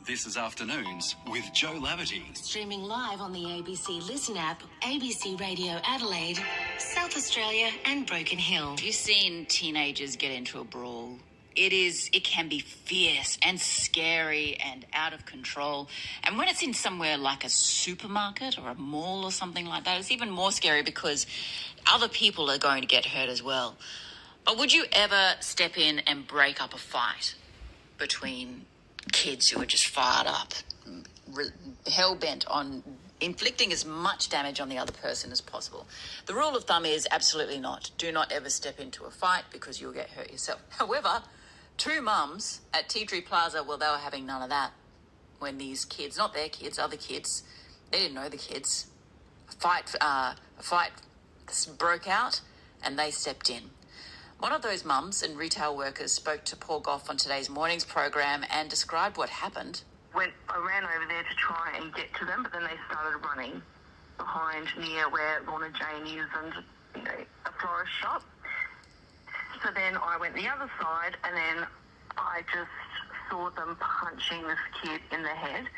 This is Afternoons with Jo Laverty. Streaming live on the ABC Listen app, ABC Radio Adelaide, South Australia and Broken Hill. You've seen teenagers get into a brawl. It can be fierce and scary and out of control. And when it's in somewhere like a supermarket or a mall or something like that, it's even more scary because other people are going to get hurt as well. But would you ever step in and break up a fight between kids who are just fired up, hell-bent on inflicting as much damage on the other person as possible? The rule of thumb is absolutely not. Do not ever step into a fight because you'll get hurt yourself. However, two mums at Tea Tree Plaza, well, they were having none of that when these kids, not their kids, other kids, they didn't know the kids, a fight broke out and they stepped in. One of those mums and retail workers spoke to Paul Goff on today's morning's program and described what happened. I ran over there to try and get to them, but then they started running behind near where Lorna Jane is and a florist shop. So then I went the other side, and then I just saw them punching this kid in the head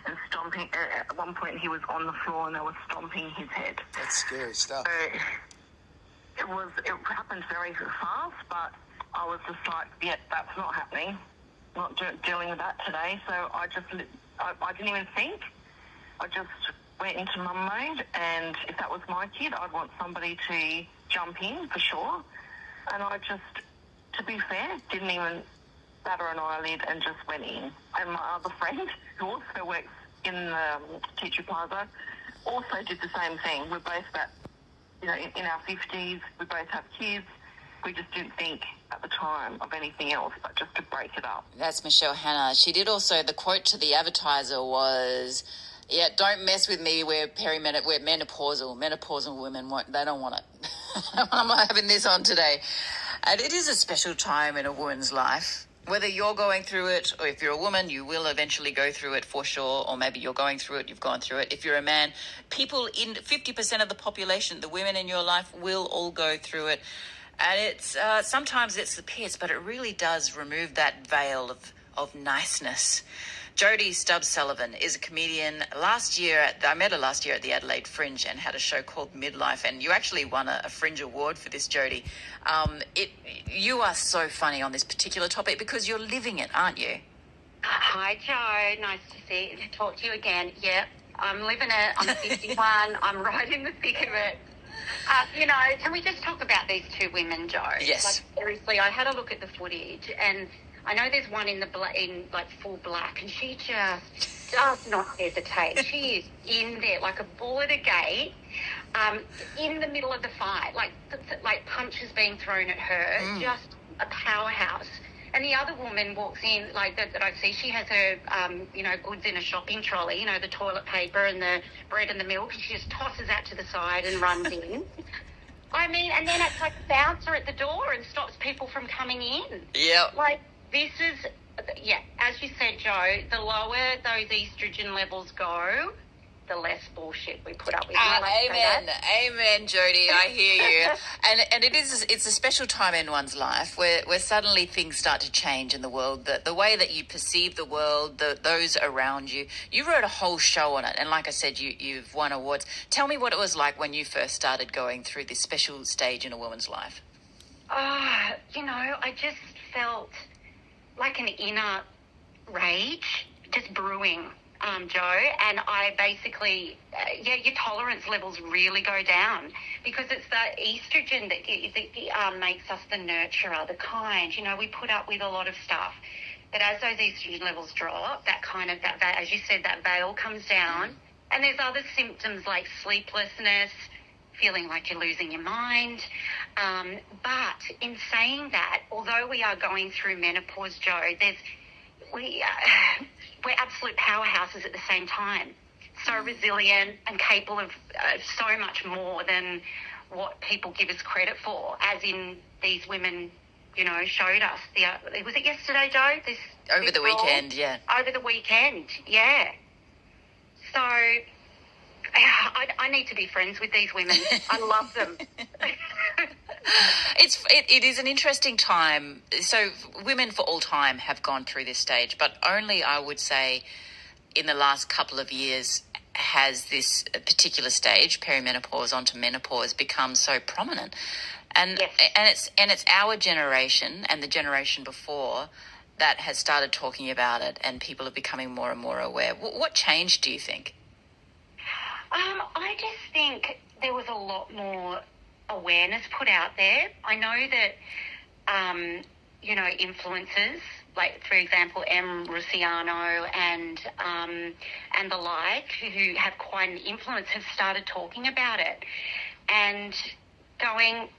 and stomping. At one point he was on the floor and they were stomping his head. That's scary stuff. So it happened very fast, but I was just like, yeah, that's not happening. I'm not dealing with that today. So I didn't even think. I just went into mum mode, and if that was my kid, I'd want somebody to jump in for sure. And I just, to be fair, didn't even batter an eyelid and just went in. And my other friend, who also works in the Tea Tree Plaza, also did the same thing. We're both in our 50s, we both have kids. We just didn't think at the time of anything else but just to break it up. That's Michelle Hanna. She did also, the quote to the advertiser was, yeah, don't mess with me, we're menopausal. Menopausal women, they don't want it. I'm not having this on today. And it is a special time in a woman's life. Whether you're going through it, or if you're a woman, you will eventually go through it for sure, or maybe you're going through it, you've gone through it. If you're a man, 50% of the population, the women in your life will all go through it. And it's sometimes it's the piss, but it really does remove that veil of niceness. Jodie Stubbs Sullivan is a comedian. I met her last year at the Adelaide Fringe and had a show called Midlife, and you actually won a Fringe award for this, Jodie. You are so funny on this particular topic because you're living it, aren't you? Hi, Jo. Nice to talk to you again. Yeah, I'm living it. I'm 51. I'm right in the thick of it. Can we just talk about these two women, Jo? Yes. Like, seriously, I had a look at the footage, and I know there's one in full black, and she just does not hesitate. She is in there like a bull at a gate, in the middle of the fight, like punches being thrown at her, just a powerhouse. And the other woman walks in, that I see, she has her, goods in a shopping trolley, the toilet paper and the bread and the milk, and she just tosses that to the side and runs in. I mean, and then it's like a bouncer at the door and stops people from coming in. Yep. This is, as you said, Jo, the lower those estrogen levels go, the less bullshit we put up with. Amen, Jodie. I hear you. And it's a special time in one's life where suddenly things start to change in the world. The way that you perceive the world, those around you. You wrote a whole show on it, and like I said, you've won awards. Tell me what it was like when you first started going through this special stage in a woman's life. I just felt like an inner rage just brewing, Jo, and I basically, your tolerance levels really go down because it's the estrogen that makes us the nurturer, the kind. We put up with a lot of stuff, but as those estrogen levels drop, that as you said, that veil comes down, and there's other symptoms like sleeplessness, feeling like you're losing your mind. But in saying that, although we are going through menopause, Jo, we're absolute powerhouses at the same time. So resilient and capable of so much more than what people give us credit for, as in these women, showed us. Was it yesterday, Jo? Over the weekend, yeah. Over the weekend, yeah. So I need to be friends with these women. I love them. It is an interesting time. So women for all time have gone through this stage, but only, I would say, in the last couple of years has this particular stage, perimenopause onto menopause, become so prominent. And Yes. it's our generation and the generation before that has started talking about it, and people are becoming more and more aware. What changed, do you think? I just think there was a lot more awareness put out there. I know that, influencers, like, for example, M. Rusiano and the like, who have quite an influence, have started talking about it and going,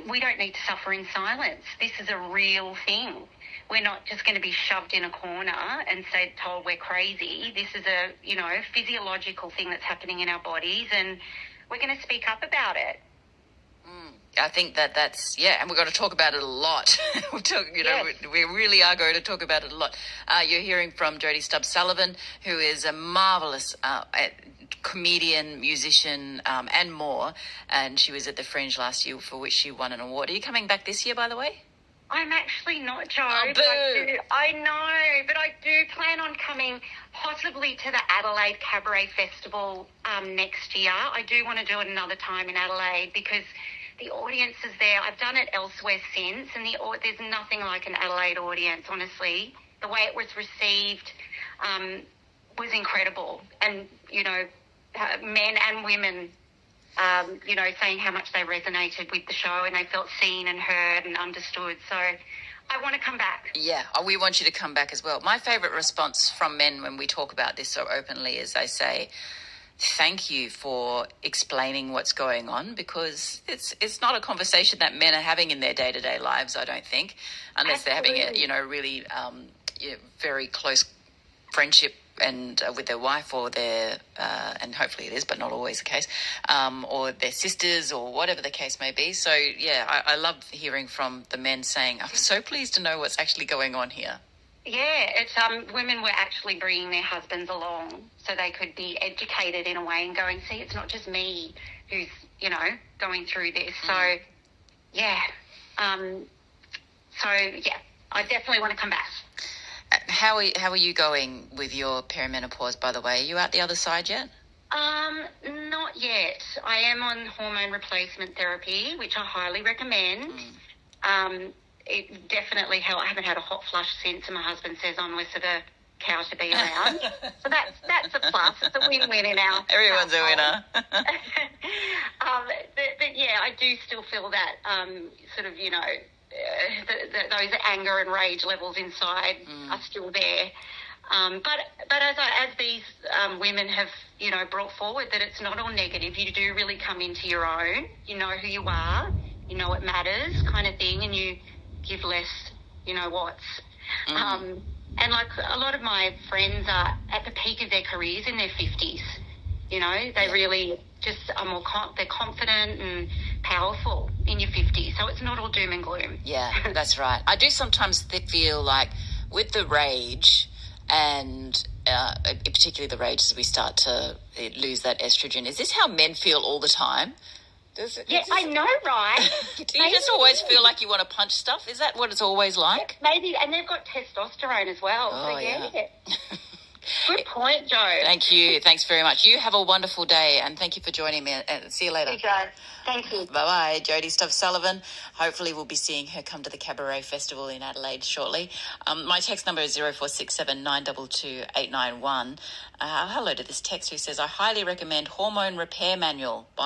we don't need to suffer in silence. This is a real thing. We're not just going to be shoved in a corner and told we're crazy. This is a, physiological thing that's happening in our bodies, and we're going to speak up about it. I think that's, and we're going to talk about it a lot. Yes. We really are going to talk about it a lot. You're hearing from Jodie Stubbs Sullivan, who is a marvellous comedian, musician, and more. And she was at the Fringe last year, for which she won an award. Are you coming back this year, by the way? I'm actually not, Jo. Oh, but boo. I know, but I do plan on coming possibly to the Adelaide Cabaret Festival next year. I do want to do it another time in Adelaide because the audience is there. I've done it elsewhere since, and there's nothing like an Adelaide audience, honestly. The way it was received was incredible. And, men and women, saying how much they resonated with the show and they felt seen and heard and understood. So I want to come back. Yeah, we want you to come back as well. My favourite response from men when we talk about this so openly is they say, thank you for explaining what's going on, because it's not a conversation that men are having in their day-to-day lives, I don't think, unless Absolutely. they're having a, really very close friendship and with their wife or their, and hopefully it is, but not always the case, or their sisters or whatever the case may be. So, I love hearing from the men saying, I'm so pleased to know what's actually going on here. Yeah, it's women were actually bringing their husbands along so they could be educated in a way and going, see, it's not just me who's, going through this. So, I definitely want to come back. How are you going with your perimenopause, by the way? Are you out the other side yet? Not yet. I am on hormone replacement therapy, which I highly recommend. It definitely helped. I haven't had a hot flush since, and my husband says I'm less of a cow to be around. So that's a plus. It's a win-win in our Everyone's a winner. but I do still feel that those anger and rage levels inside are still there. But as these women have, brought forward, that it's not all negative. You do really come into your own. You know who you are. You know it matters, kind of thing, and you give less, what's. And like a lot of my friends are at the peak of their careers in their 50s. They really just are they're confident and powerful in your 50s. So it's not all doom and gloom. Yeah, that's right. I do sometimes feel like with the rage and particularly the rage as we start to lose that estrogen, is this how men feel all the time? I know, right? Do you just always feel like you want to punch stuff? Is that what it's always like? Maybe, and they've got testosterone as well. Oh, so yeah. yeah. Good point, Jo. Thank you. Thanks very much. You have a wonderful day, and thank you for joining me. See you later. Hey, Jo. Thank you. Bye-bye. Jodie Stubbs Sullivan. Hopefully we'll be seeing her come to the Cabaret Festival in Adelaide shortly. My text number is 0467 922 891. Hello to this text who says, I highly recommend Hormone Repair Manual by